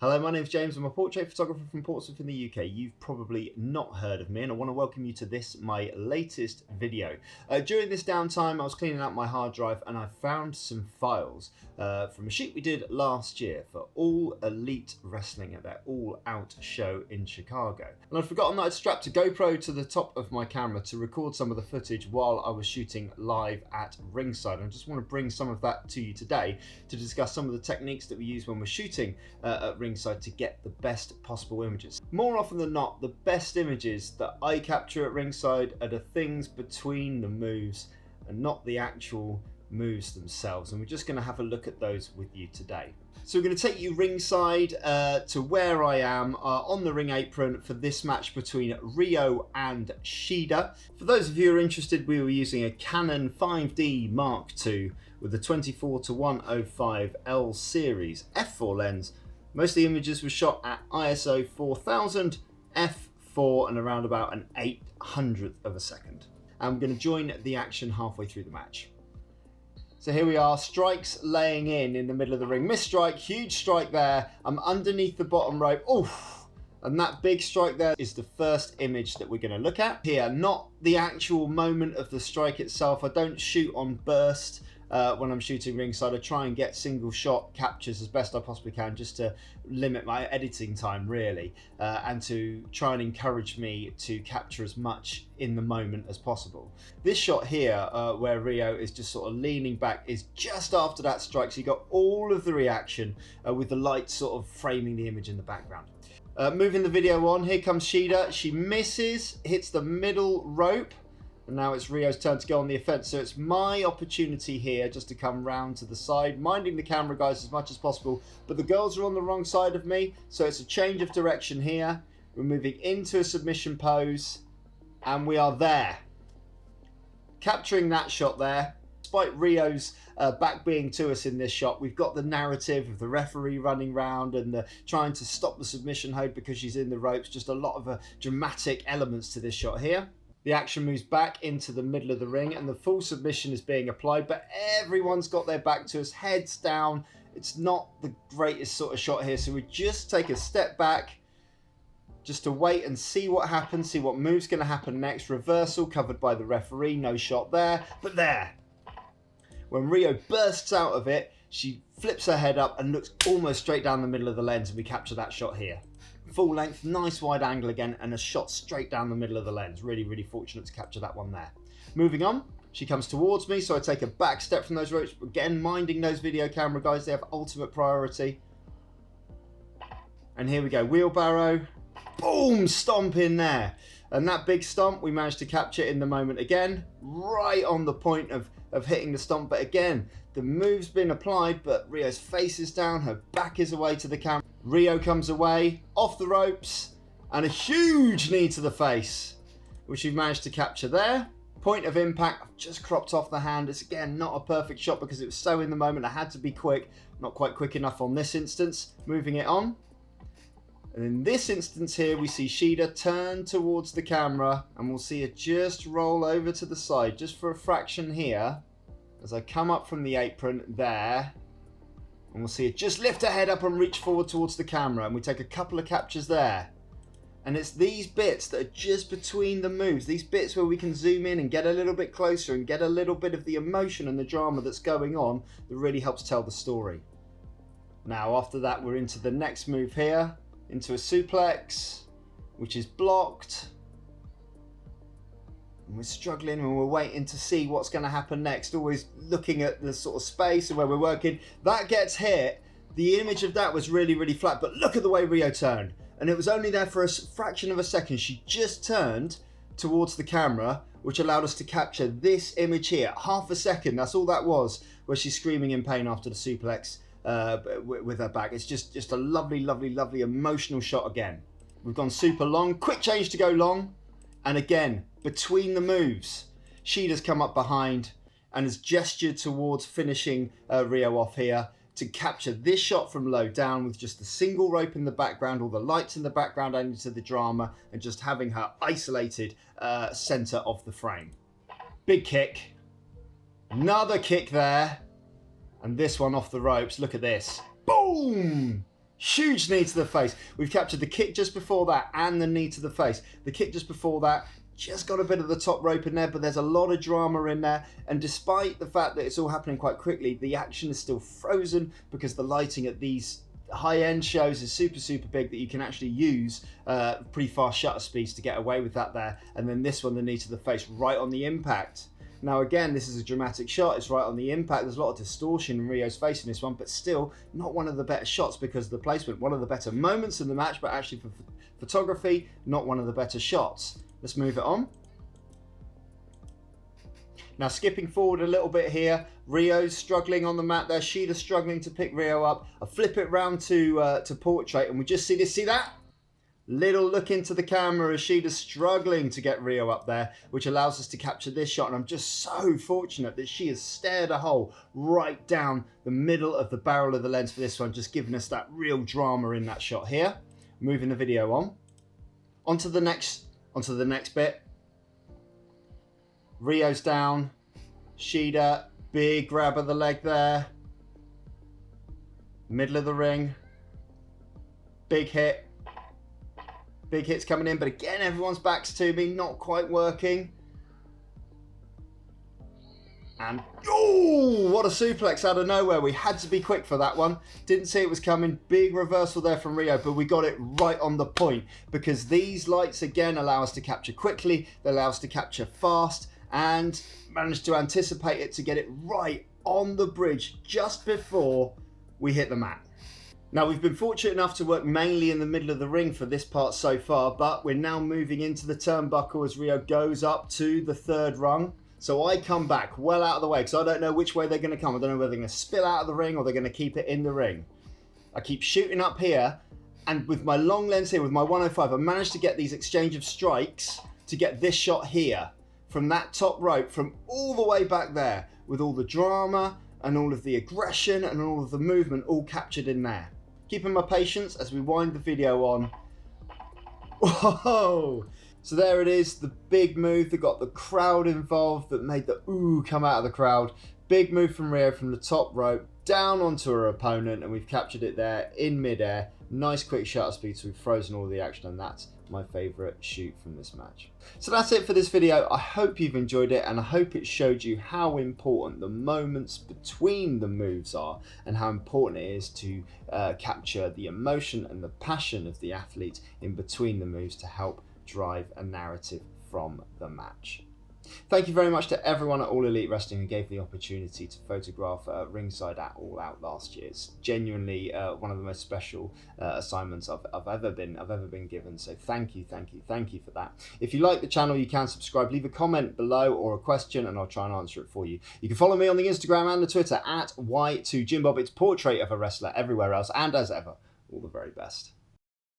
Hello, my name's James. I'm a portrait photographer from Portsmouth in the UK. You've probably not heard of me, and I want to welcome you to this, my latest video. During this downtime, I was cleaning out my hard drive and I found some files from a shoot we did last year for All Elite Wrestling at their All Out show in Chicago. And I'd forgotten that I'd strapped a GoPro to the top of my camera to record some of the footage while I was shooting live at Ringside. And I just want to bring some of that to you today to discuss some of the techniques that we use when we're shooting at Ringside to get the best possible images. More often than not, the best images that I capture at Ringside are the things between the moves and not the actual moves themselves, and we're just going to have a look at those with you today. So we're going to take you ringside to where I am on the ring apron for this match between Riho and Shida. For those of you who are interested, we were using a Canon 5D Mark II with a 24-105 L series f4 lens. Most of the images were shot at ISO 4000 f4 and around about an 800th of a second. I'm going to join the action halfway through the match. So here we are, strikes laying in the middle of the ring. Missed strike, huge strike there. I'm underneath the bottom rope. Oof! And that big strike there is the first image that we're going to look at here. Not the actual moment of the strike itself. I don't shoot on burst when I'm shooting ringside. I try and get single shot captures as best I possibly can, just to limit my editing time really, and to try and encourage me to capture as much in the moment as possible. This shot here where Riho is just sort of leaning back is just after that strike, so you got all of the reaction with the light sort of framing the image in the background. Moving the video on, here comes Shida. She misses, hits the middle rope. And now it's Riho's turn to go on the offense, so it's my opportunity here just to come round to the side, minding the camera guys as much as possible, but the girls are on the wrong side of me, so it's a change of direction here. We're moving into a submission pose, and we are there. Capturing that shot there. Despite Riho's back being to us in this shot, we've got the narrative of the referee running round and trying to stop the submission hold because she's in the ropes. Just a lot of dramatic elements to this shot here. The action moves back into the middle of the ring and the full submission is being applied, but everyone's got their back to us, heads down. It's not the greatest sort of shot here, so we just take a step back just to wait and see what happens, see what move's going to happen next. Reversal covered by the referee, no shot there, but there. When Riho bursts out of it, she flips her head up and looks almost straight down the middle of the lens, and we capture that shot here. Full length, nice wide angle again, and a shot straight down the middle of the lens. Really, really fortunate to capture that one there. Moving on, she comes towards me, so I take a back step from those ropes. Again, minding those video camera guys, they have ultimate priority. And here we go, wheelbarrow, boom, stomp in there. And that big stomp, we managed to capture in the moment again, right on the point of hitting the stomp. But again, the move's been applied, but Riho's face is down, her back is away to the camera. Riho comes away, off the ropes, and a huge knee to the face, which we've managed to capture there. Point of impact, I've just cropped off the hand. It's again not a perfect shot because it was so in the moment. I had to be quick, not quite quick enough on this instance. Moving it on. And in this instance here, we see Shida turn towards the camera, and we'll see her just roll over to the side, just for a fraction here, as I come up from the apron there. And we'll see it just lift her head up and reach forward towards the camera, and we take a couple of captures there. And it's these bits that are just between the moves, these bits where we can zoom in and get a little bit closer and get a little bit of the emotion and the drama that's going on that really helps tell the story. Now after that, we're into the next move here, into a suplex, which is blocked. And we're struggling and we're waiting to see what's going to happen next, always looking at the sort of space and where we're working. That gets hit. The image of that was really, really flat, but look at the way Riho turned. And it was only there for a fraction of a second. She just turned towards the camera, which allowed us to capture this image here. Half a second, that's all that was, where she's screaming in pain after the suplex with her back. It's just a lovely, lovely, lovely emotional shot again. We've gone super long, quick change to go long. And again, between the moves, Shida's come up behind and has gestured towards finishing Riho off here to capture this shot from low down with just the single rope in the background, all the lights in the background adding to the drama, and just having her isolated center of the frame. Big kick. Another kick there. And this one off the ropes. Look at this. Boom! Huge knee to the face. We've captured the kick just before that and the knee to the face. The kick just before that just got a bit of the top rope in there, but there's a lot of drama in there. And despite the fact that it's all happening quite quickly, the action is still frozen because the lighting at these high-end shows is super big, that you can actually use pretty fast shutter speeds to get away with that there. And then this one, the knee to the face, right on the impact. Now again, this is a dramatic shot, it's right on the impact. There's a lot of distortion in Riho's face in this one, but still not one of the better shots because of the placement. One of the better moments in the match, but actually for photography, not one of the better shots. Let's move it on. Now skipping forward a little bit here, Riho's struggling on the mat there, Shida's struggling to pick Riho up. I flip it round to portrait and we just see this, see that? Little look into the camera as Shida's struggling to get Riho up there, which allows us to capture this shot. And I'm just so fortunate that she has stared a hole right down the middle of the barrel of the lens for this one, just giving us that real drama in that shot here. Moving the video on. Onto the next bit. Riho's down. Shida, big grab of the leg there. Middle of the ring. Big hit. Big hits coming in, but again, everyone's backs to me, not quite working. And, oh, what a suplex out of nowhere. We had to be quick for that one. Didn't see it was coming. Big reversal there from Riho, but we got it right on the point because these lights, again, allow us to capture quickly. They allow us to capture fast and managed to anticipate it to get it right on the bridge just before we hit the mat. Now, we've been fortunate enough to work mainly in the middle of the ring for this part so far, but we're now moving into the turnbuckle as Riho goes up to the third rung. So I come back well out of the way because I don't know which way they're going to come. I don't know whether they're going to spill out of the ring or they're going to keep it in the ring. I keep shooting up here, and with my long lens here, with my 105, I managed to get these exchange of strikes to get this shot here from that top rope, from all the way back there, with all the drama and all of the aggression and all of the movement all captured in there. Keeping my patience as we wind the video on. Whoa! So there it is, the big move that got the crowd involved, that made the ooh come out of the crowd. Big move from Riho from the top rope down onto her opponent, and we've captured it there in midair. Nice quick shutter speed, so we've frozen all the action, and that's my favourite shoot from this match. So that's it for this video. I hope you've enjoyed it, and I hope it showed you how important the moments between the moves are and how important it is to capture the emotion and the passion of the athlete in between the moves to help drive a narrative from the match. Thank you very much to everyone at All Elite Wrestling who gave the opportunity to photograph Ringside at All Out last year. It's genuinely one of the most special assignments I've ever been given. So thank you for that. If you like the channel, you can subscribe. Leave a comment below or a question, and I'll try and answer it for you. You can follow me on the Instagram and the Twitter at Y2JimBob. It's portrait of a wrestler everywhere else. And as ever, all the very best.